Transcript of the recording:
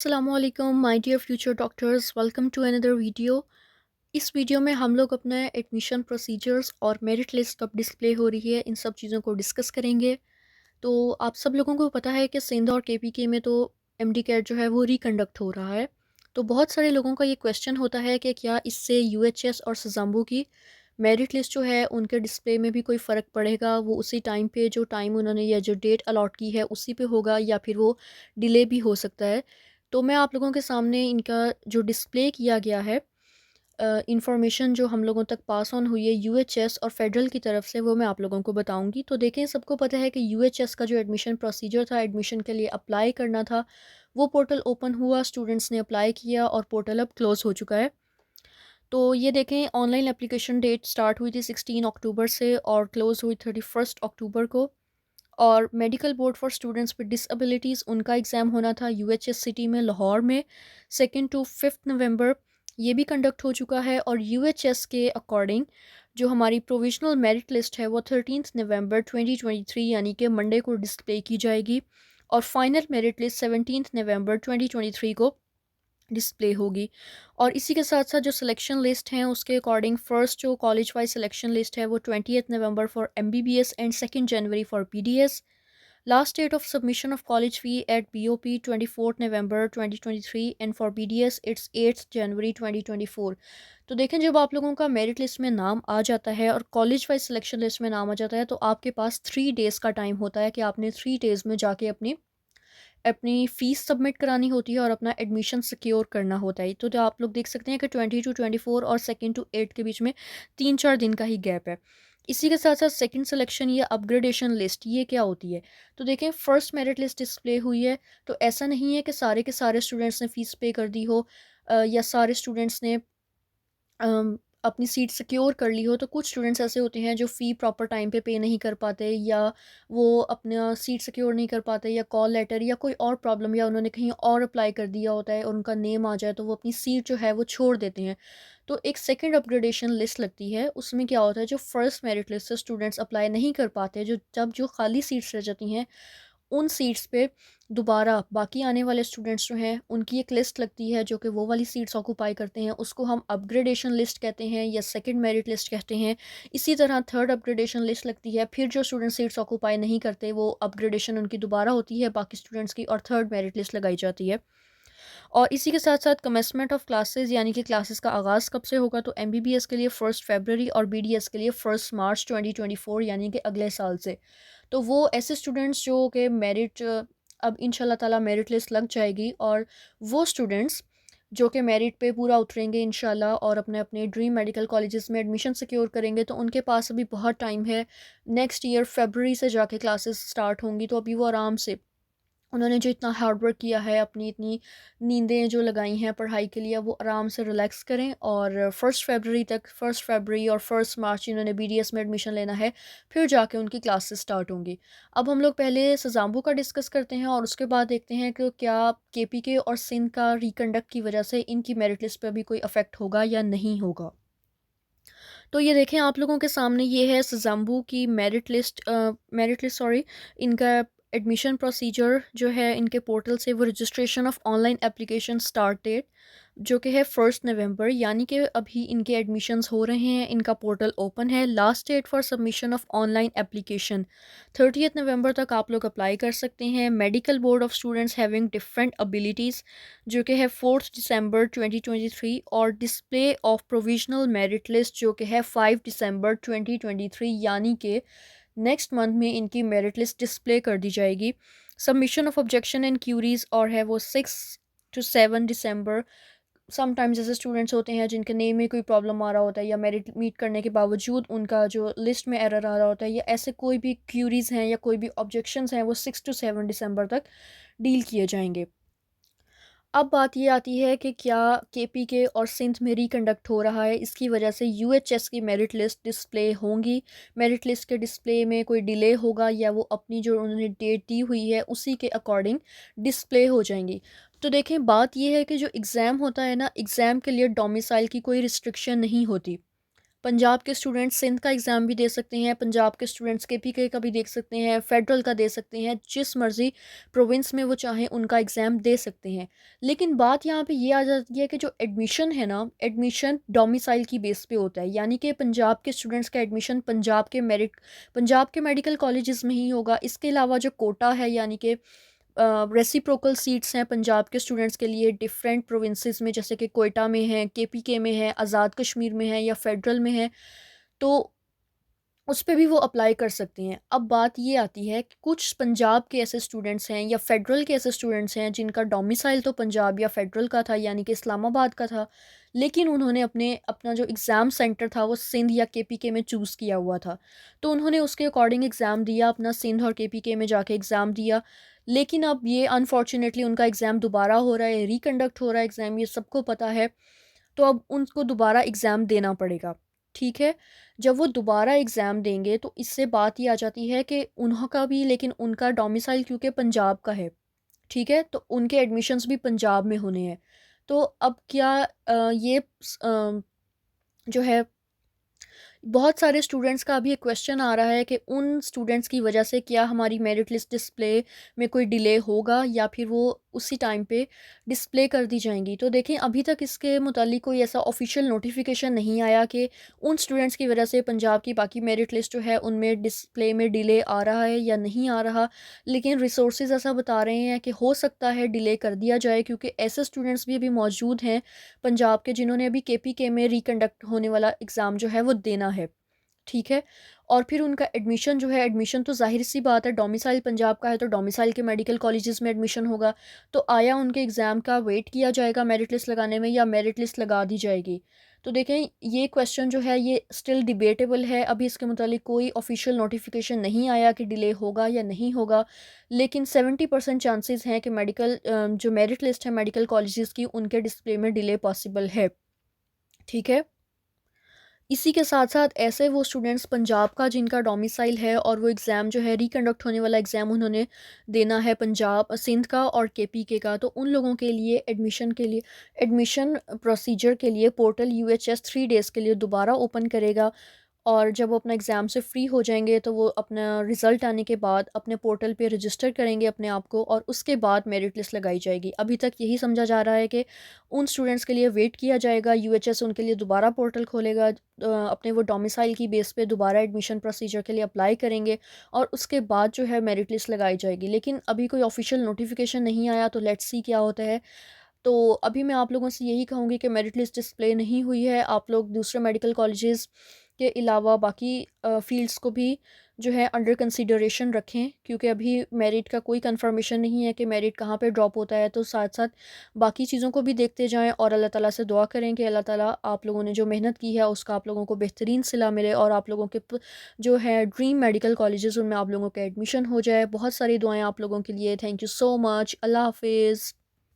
अस्सलामुअलैकुम my dear future doctors, welcome to another video. इस वीडियो में हम लोग अपने एडमिशन प्रोसीजर्स और मेरिट लिस्ट कब डिस्प्ले हो रही है इन सब चीज़ों को डिस्कस करेंगे। तो आप सब लोगों को पता है कि सिंध और केपीके में तो एमडी कैट जो है वो रिकंडक्ट हो रहा है। तो बहुत सारे लोगों का ये क्वेश्चन होता है कि क्या इससे यूएचएस और सजाम्बू की मेरिट लिस्ट जो है उनके डिस्प्ले में भी कोई फ़र्क पड़ेगा, वो उसी टाइम पे जो टाइम उन्होंने या जो डेट अलॉट की है उसी पे होगा या फिर वो डिले भी हो सकता है। तो मैं आप लोगों के सामने इनका जो डिस्प्ले किया गया है इंफॉर्मेशन जो हम लोगों तक पास ऑन हुई है यूएचएस और फेडरल की तरफ से, वो मैं आप लोगों को बताऊंगी। तो देखें, सबको पता है कि यूएचएस का जो एडमिशन प्रोसीजर था, एडमिशन के लिए अप्लाई करना था, वो पोर्टल ओपन हुआ, स्टूडेंट्स ने अप्लाई किया और पोर्टल अब क्लोज़ हो चुका है। तो ये देखें, ऑनलाइन एप्लीकेशन डेट स्टार्ट हुई थी 16 अक्टूबर से और क्लोज़ हुई 31 अक्टूबर को। और medical board for students with disabilities, उनका एग्ज़ाम होना था यूएचएस सिटी में लाहौर में 2 टू 5 नवंबर। ये भी कंडक्ट हो चुका है और यूएचएस के अकॉर्डिंग जो हमारी प्रोविजनल मेरिट लिस्ट है वो 13 नवंबर 2023 यानी कि मंडे को डिस्प्ले की जाएगी और फाइनल मेरिट लिस्ट 17 नवंबर 2023 को डिस्प्ले होगी। और इसी के साथ साथ जो सिलेक्शन लिस्ट हैं उसके अकॉर्डिंग फ़र्स्ट जो कॉलेज वाइज सिलेक्शन लिस्ट है वो 20 November for MBBS and 2 January for PDS. Last date of submission of college fee at BOP 24 November 2023 and for PDS it's 8 January 2024। तो देखें, जब आप लोगों का मेरिट लिस्ट में नाम आ जाता है और कॉलेज वाइज सिलेक्शन लिस्ट में नाम आ जाता है तो आपके पास 3 डेज़ का टाइम होता है कि आपने 3 डेज़ में जाके अपनी अपनी फ़ीस सबमिट करानी होती है और अपना एडमिशन सिक्योर करना होता है। तो जो आप लोग देख सकते हैं कि 20 टू 24 और 2 टू 8 के बीच में 3-4 दिन का ही गैप है। इसी के साथ साथ सेकंड सिलेक्शन या अपग्रेडेशन लिस्ट ये क्या होती है? तो देखें, फर्स्ट मेरिट लिस्ट डिस्प्ले हुई है, तो ऐसा नहीं है कि सारे के सारे स्टूडेंट्स ने फ़ीस पे कर दी हो या सारे स्टूडेंट्स ने अपनी सीट सिक्योर कर ली हो। तो कुछ स्टूडेंट्स ऐसे होते हैं जो फ़ी प्रॉपर टाइम पे नहीं कर पाते, या वो अपना सीट सिक्योर नहीं कर पाते, या कॉल लेटर या कोई और प्रॉब्लम, या उन्होंने कहीं और अप्लाई कर दिया होता है और उनका नेम आ जाए तो वो अपनी सीट जो है वो छोड़ देते हैं। तो एक सेकंड अपग्रेडेशन लिस्ट लगती है, उसमें क्या होता है, जो फर्स्ट मेरिट लिस्ट से स्टूडेंट्स अप्लाई नहीं कर पाते, जो खाली सीट्स रह जाती हैं उन सीट्स पे दोबारा बाकी आने वाले स्टूडेंट्स जो हैं उनकी एक लिस्ट लगती है जो कि वो वाली सीट्स ऑक्यूपाई करते हैं, उसको हम अपग्रेडेशन लिस्ट कहते हैं या सेकंड मेरिट लिस्ट कहते हैं। इसी तरह थर्ड अपग्रेडेशन लिस्ट लगती है, फिर जो स्टूडेंट सीट्स ऑक्यूपाई नहीं करते वो अपग्रेडेशन उनकी दोबारा होती है बाकी स्टूडेंट्स की, और थर्ड मेरिट लिस्ट लगाई जाती है। और इसी के साथ साथ कमेंसमेंट ऑफ क्लासेस यानी कि क्लासेस का आगाज़ कब से होगा, तो एमबीबीएस के लिए 1 फरवरी और बीडीएस के लिए 1 मार्च 2024 यानी कि अगले साल से। तो वो ऐसे स्टूडेंट्स जो कि मेरिट अब इंशाल्लाह ताला मेरिट लिस्ट लग जाएगी, और वो स्टूडेंट्स जो कि मेरिट पे पूरा उतरेंगे इंशाल्लाह और अपने अपने ड्रीम मेडिकल कॉलेजेस में एडमिशन सिक्योर करेंगे, तो उनके पास अभी बहुत टाइम है। नेक्स्ट ईयर फरवरी से जाके क्लासेस स्टार्ट होंगी, तो अभी वो आराम से उन्होंने जो इतना हार्ड वर्क किया है, अपनी इतनी नींदें जो लगाई हैं पढ़ाई के लिए, वो आराम से रिलैक्स करें। और 1 फरवरी और 1 मार्च इन्होंने बीडीएस में एडमिशन लेना है, फिर जाके उनकी क्लासेस स्टार्ट होंगी। अब हम लोग पहले सजाम्बू का डिस्कस करते हैं और उसके बाद देखते हैं कि क्या केपीके और सिंध का रिकंडक्ट की वजह से इनकी मेरिट लिस्ट पर भी कोई अफेक्ट होगा या नहीं होगा। तो ये देखें, आप लोगों के सामने ये है सजाम्बू की मेरिट लिस्ट सॉरी, इनका एडमिशन प्रोसीजर जो है इनके पोर्टल से, वो registration of online application start date जो कि है 1 नवंबर, यानी कि अभी इनके एडमिशन्स हो रहे हैं, इनका पोर्टल ओपन है। Last date for submission of online application 30 नवंबर तक आप लोग अप्लाई कर सकते हैं। Medical board of students having different abilities जो कि है 4 दिसंबर 2023, और display of provisional merit list जो कि है 5 दिसंबर 2023 यानी कि नेक्स्ट मंथ में इनकी मेरिट लिस्ट डिस्प्ले कर दी जाएगी। Submission of objection and queries और है वो 6 टू 7 दिसंबर। समटाइम्स ऐसे स्टूडेंट्स होते हैं जिनके नेम में कोई प्रॉब्लम आ रहा होता है या मेरिट मीट करने के बावजूद उनका जो लिस्ट में एरर आ रहा होता है, या ऐसे कोई भी क्यूरीज हैं या कोई भी ऑब्जेक्शंस हैं, वो 6 टू 7 दिसंबर तक डील किए जाएंगे। अब बात ये आती है कि क्या केपीके और सिंध में रिकंडक्ट हो रहा है, इसकी वजह से यूएचएस की मेरिट लिस्ट डिस्प्ले होंगी, मेरिट लिस्ट के डिस्प्ले में कोई डिले होगा, या वो अपनी जो उन्होंने डेट दी हुई है उसी के अकॉर्डिंग डिस्प्ले हो जाएंगी। तो देखें, बात यह है कि जो एग्ज़ाम होता है ना, एग्ज़ाम के लिए डोमिसाइल की कोई रिस्ट्रिक्शन नहीं होती। पंजाब के स्टूडेंट्स सिंध का एग्ज़ाम भी दे सकते हैं, पंजाब के स्टूडेंट्स केपीके का भी दे सकते हैं, फेडरल का दे सकते हैं, जिस मर्ज़ी प्रोविंस में वो चाहें उनका एग्ज़ाम दे सकते हैं। लेकिन बात यहाँ पे ये आ जाती है कि जो एडमिशन है ना, एडमिशन डोमिसाइल की बेस पे होता है, यानी कि पंजाब के स्टूडेंट्स का एडमिशन पंजाब के मेडिकल कॉलेजेस में ही होगा। इसके अलावा जो कोटा है, यानी कि रेसिप्रोकल सीट्स हैं पंजाब के स्टूडेंट्स के लिए डिफरेंट प्रोविंसेस में, जैसे कि कोयटा में है, केपीके में है, आज़ाद कश्मीर में है या फेडरल में है, तो उस पे भी वो अप्लाई कर सकते हैं। अब बात ये आती है कि कुछ पंजाब के ऐसे स्टूडेंट्स हैं या फेडरल के ऐसे स्टूडेंट्स हैं जिनका डोमिसाइल तो पंजाब या फेडरल का था, यानी कि इस्लामाबाद का था, लेकिन उन्होंने अपना जो एग्ज़ाम सेंटर था वो सिंध या केपीके में चूज़ किया हुआ था। तो उन्होंने उसके अकॉर्डिंग एग्ज़ाम दिया, अपना सिंध और केपीके में जाके एग्ज़ाम दिया। लेकिन अब ये अनफॉर्चुनेटली उनका एग्ज़ाम दोबारा हो रहा है, रिकंडक्ट हो रहा है एग्ज़ाम, ये सबको पता है। तो अब उनको दोबारा एग्ज़ाम देना पड़ेगा, ठीक है? जब वो दोबारा एग्ज़ाम देंगे तो इससे बात ये आ जाती है कि उनका भी, लेकिन उनका डोमिसाइल क्योंकि पंजाब का है, ठीक है? तो उनके एडमिशन्स भी पंजाब में होने हैं। तो अब क्या जो है, बहुत सारे स्टूडेंट्स का अभी एक क्वेश्चन आ रहा है कि उन स्टूडेंट्स की वजह से क्या हमारी मेरिट लिस्ट डिस्प्ले में कोई डिले होगा या फिर वो उसी टाइम पे डिस्प्ले कर दी जाएंगी। तो देखें, अभी तक इसके मुतालिक कोई ऐसा ऑफिशियल नोटिफिकेशन नहीं आया कि उन स्टूडेंट्स की वजह से पंजाब की बाकी मेरिट लिस्ट जो है उनमें डिस्प्ले में डिले आ रहा है या नहीं आ रहा। लेकिन रिसोर्सेज ऐसा बता रहे हैं कि हो सकता है डिले कर दिया जाए, क्योंकि ऐसे स्टूडेंट्स भी अभी मौजूद हैं पंजाब के जिन्होंने अभी केपीके में रिकंडक्ट होने वाला एग्ज़ाम जो है वो देना है, ठीक है? और फिर उनका एडमिशन जो है, एडमिशन तो ज़ाहिर-सी बात है, डोमिसाइल पंजाब का है तो डोमिसाइल के मेडिकल कॉलेजेस में एडमिशन होगा। तो आया उनके एग्ज़ाम का वेट किया जाएगा मेरिट लिस्ट लगाने में, या मेरिट लिस्ट लगा दी जाएगी? तो देखें, ये क्वेश्चन जो है ये स्टिल डिबेटेबल है। अभी इसके मुतालिक कोई ऑफिशियल नोटिफिकेशन नहीं आया कि डिले होगा या नहीं होगा। लेकिन 70% चांसेस हैं कि जो मेरिट लिस्ट है मेडिकल कॉलेजेस की, उनके डिस्प्ले में डिले पॉसिबल है, ठीक है? इसी के साथ-साथ ऐसे वो स्टूडेंट्स पंजाब का जिनका डोमिसाइल है और वो एग्ज़ाम जो है रिकंडक्ट होने वाला एग्ज़ाम उन्होंने देना है सिंध का और केपीके का, तो उन लोगों के लिए एडमिशन प्रोसीजर के लिए पोर्टल यूएचएस 3 डेज़ के लिए दोबारा ओपन करेगा। और जब वो अपना एग्ज़ाम से फ्री हो जाएँगे तो वो अपना रिज़ल्ट आने के बाद अपने पोर्टल पे रजिस्टर करेंगे अपने आप को, और उसके बाद मेरिट लिस्ट लगाई जाएगी। अभी तक यही समझा जा रहा है कि उन स्टूडेंट्स के लिए वेट किया जाएगा, यूएचएस उनके लिए दोबारा पोर्टल खोलेगा, अपने वो डोमिसाइल की बेस पे दोबारा एडमिशन प्रोसीजर के लिए अप्लाई करेंगे और उसके बाद जो है मेरिट लिस्ट लगाई जाएगी। लेकिन अभी कोई ऑफ़िशियल नोटिफ़िकेशन नहीं आया, तो लेट्स सी क्या होता है। तो अभी मैं आप लोगों से यही कहूँगी कि मेरिट लिस्ट डिस्प्ले नहीं हुई है, आप लोग दूसरे मेडिकल कॉलेजेस के अलावा बाकी फ़ील्ड्स को भी जो है अंडर कंसिडरेशन रखें, क्योंकि अभी मेरिट का कोई कंफर्मेशन नहीं है कि मेरिट कहाँ पे ड्रॉप होता है। तो साथ-साथ बाकी चीज़ों को भी देखते जाएँ और अल्लाह ताला से दुआ करें कि अल्लाह ताला आप लोगों ने जो मेहनत की है उसका आप लोगों को बेहतरीन सिला मिले और आप लोगों के जो है ड्रीम मेडिकल कॉलेजेस उनमें आप लोगों का एडमिशन हो जाए। बहुत सारी दुआएँ आप लोगों के लिए। Thank you so much. अल्लाह हाफ़िज़।